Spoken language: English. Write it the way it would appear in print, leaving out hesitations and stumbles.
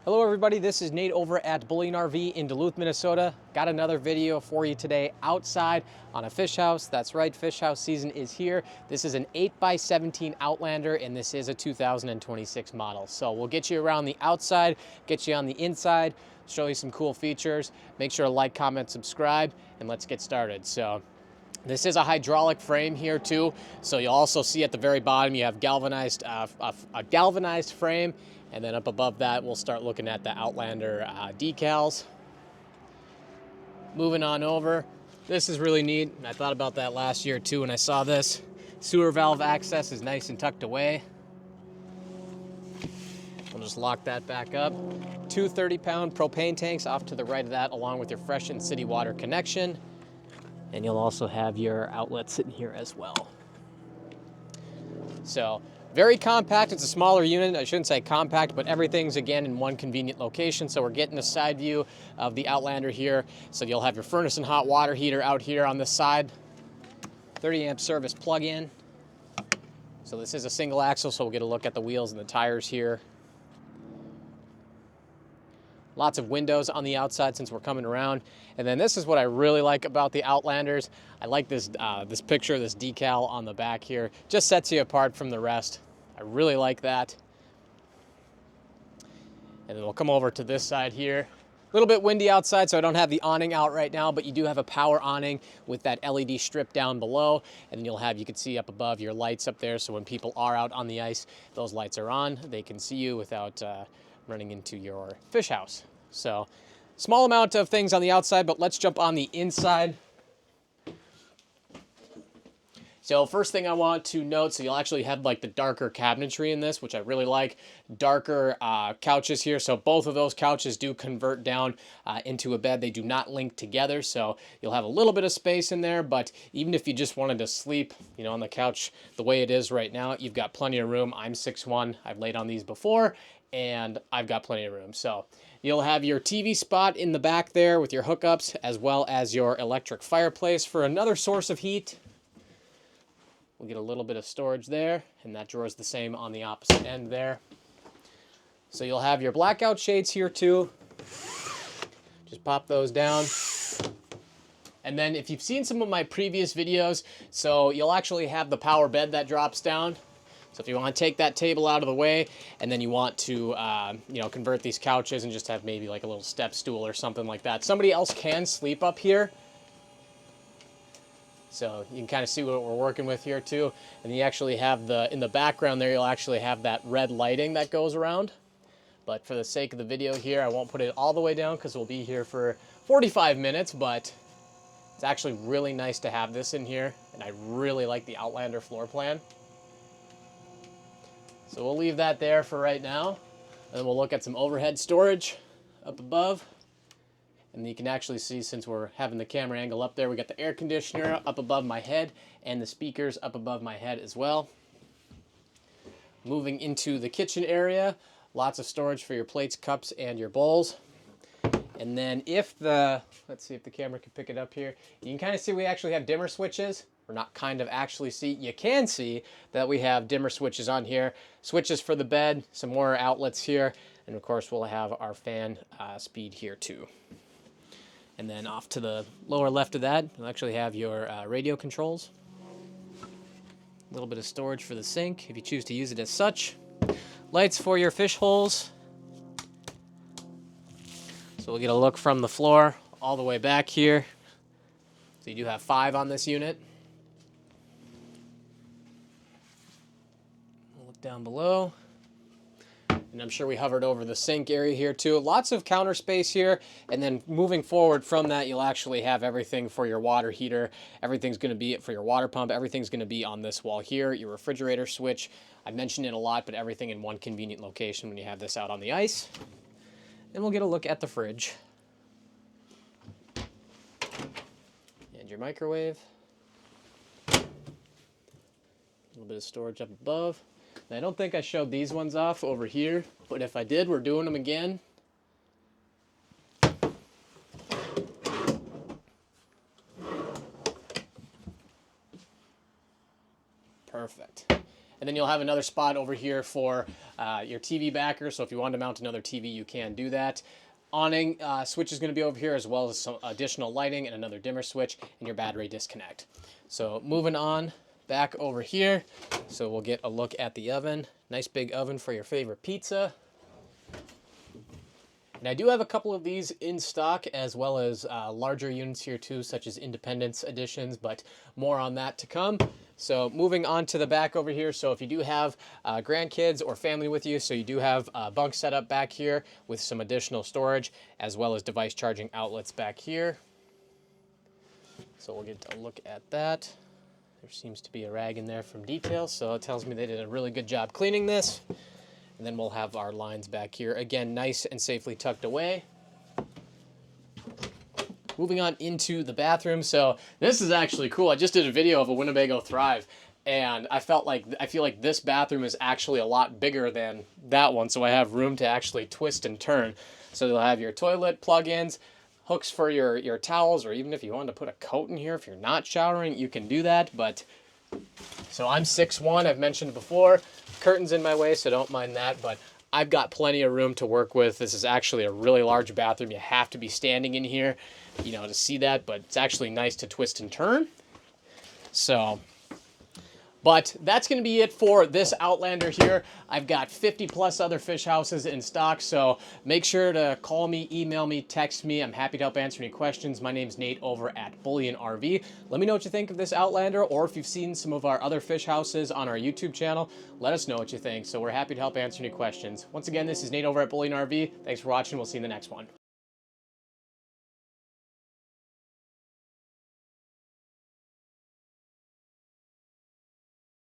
Hello everybody, this is Nate over at Outlander RV in Duluth, Minnesota. Got another video for you today outside on a fish house. That's right, fish house season is here. This is an 8x17 Outlander and this is a 2026 model. So we'll get you around the outside, get you on the inside, show you some cool features. Make sure to like, comment, subscribe, and let's get started. So this is a hydraulic frame here too. So you'll also see at the very bottom you have galvanized a galvanized frame. And then up above that, we'll start looking at the Outlander decals. Moving on over, this is really neat. I thought about that last year too when I saw this. Sewer valve access is nice and tucked away. We'll just lock that back up. Two 30-pound propane tanks off to the right of that, along with your fresh and city water connection. And you'll also have your outlet sitting here as well. So, very compact. It's a smaller unit. I shouldn't say compact, but everything's again in one convenient location. So we're getting a side view of the Outlander here. So you'll have your furnace and hot water heater out here on this side. 30 amp service plug-in. So this is a single axle, so we'll get a look at the wheels and the tires here. Lots of windows on the outside since we're coming around. And then this is what I really like about the Outlanders. I like this this picture, this decal on the back here. Just sets you apart from the rest. I really like that. And then we'll come over to this side here. A little bit windy outside, so I don't have the awning out right now, but you do have a power awning with that LED strip down below. And then you'll have, you can see up above, your lights up there. So when people are out on the ice, those lights are on. They can see you without running into your fish house. So small amount of things on the outside, but let's jump on the inside. So first thing I want to note, so you'll actually have like the darker cabinetry in this, which I really like. Darker couches here. So both of those couches do convert down into a bed. They do not link together. So you'll have a little bit of space in there, but even if you just wanted to sleep, you know, on the couch the way it is right now, you've got plenty of room. I'm 6'1", I've laid on these before, and I've got plenty of room. So you'll have your TV spot in the back there with your hookups, as well as your electric fireplace for another source of heat. We'll get a little bit of storage there, and that drawer is the same on the opposite end there. So you'll have your blackout shades here too. Just pop those down. And then if you've seen some of my previous videos, so you'll actually have the power bed that drops down. So if you want to take that table out of the way, and then you want to, you know, convert these couches and just have maybe like a little step stool or something like that. Somebody else can sleep up here. So you can kind of see what we're working with here too. And you actually have in the background there, you'll actually have that red lighting that goes around. But for the sake of the video here, I won't put it all the way down because we'll be here for 45 minutes, but it's actually really nice to have this in here. And I really like the Outlander floor plan. So we'll leave that there for right now. And then we'll look at some overhead storage up above. And you can actually see, since we're having the camera angle up there, we got the air conditioner up above my head and the speakers up above my head as well. Moving into the kitchen area, lots of storage for your plates, cups, and your bowls. And then let's see if the camera can pick it up here. You can kind of see we actually have dimmer switches. Or not kind of actually see, you can see that we have dimmer switches on here. Switches for the bed, some more outlets here, and of course we'll have our fan speed here too. And then off to the lower left of that, you'll actually have your radio controls. A little bit of storage for the sink, if you choose to use it as such. Lights for your fish holes. So we'll get a look from the floor all the way back here. So you do have 5 on this unit. We'll look down below. And I'm sure we hovered over the sink area here too. Lots of counter space here. And then moving forward from that, you'll actually have everything for your water heater. Everything's going to be for your water pump. Everything's going to be on this wall here. Your refrigerator switch. I mentioned it a lot, but everything in one convenient location when you have this out on the ice. And we'll get a look at the fridge. And your microwave. A little bit of storage up above. And I don't think I showed these ones off over here, but if I did, we're doing them again. Perfect. And then you'll have another spot over here for your TV backer. So if you want to mount another TV, you can do that. Awning switch is going to be over here, as well as some additional lighting and another dimmer switch and your battery disconnect. So moving on back over here. So we'll get a look at the oven. Nice big oven for your favorite pizza. And I do have a couple of these in stock, as well as larger units here too, such as Independence editions, but more on that to come. So moving on to the back over here. So if you do have grandkids or family with you, so you do have a bunk set up back here with some additional storage, as well as device charging outlets back here. So we'll get a look at that. There seems to be a rag in there from details, so it tells me they did a really good job cleaning this. And then we'll have our lines back here. Again, nice and safely tucked away. Moving on into the bathroom. So this is actually cool. I just did a video of a Winnebago Thrive, and I feel like this bathroom is actually a lot bigger than that one. So I have room to actually twist and turn. So you'll have your toilet plug-ins, hooks for your towels, or even if you wanted to put a coat in here, if you're not showering, you can do that. But so I'm 6'1", I've mentioned before. Curtains in my way, so don't mind that, but I've got plenty of room to work with. This is actually a really large bathroom. You have to be standing in here, you know, to see that, but it's actually nice to twist and turn. So, but that's going to be it for this Outlander here. I've got 50 plus other fish houses in stock, so make sure to call me, email me, text me. I'm happy to help answer any questions. My name's Nate over at Bullion RV. Let me know what you think of this Outlander, or if you've seen some of our other fish houses on our YouTube channel, let us know what you think. So we're happy to help answer any questions. Once again, this is Nate over at Bullion RV. Thanks for watching. We'll see you in the next one.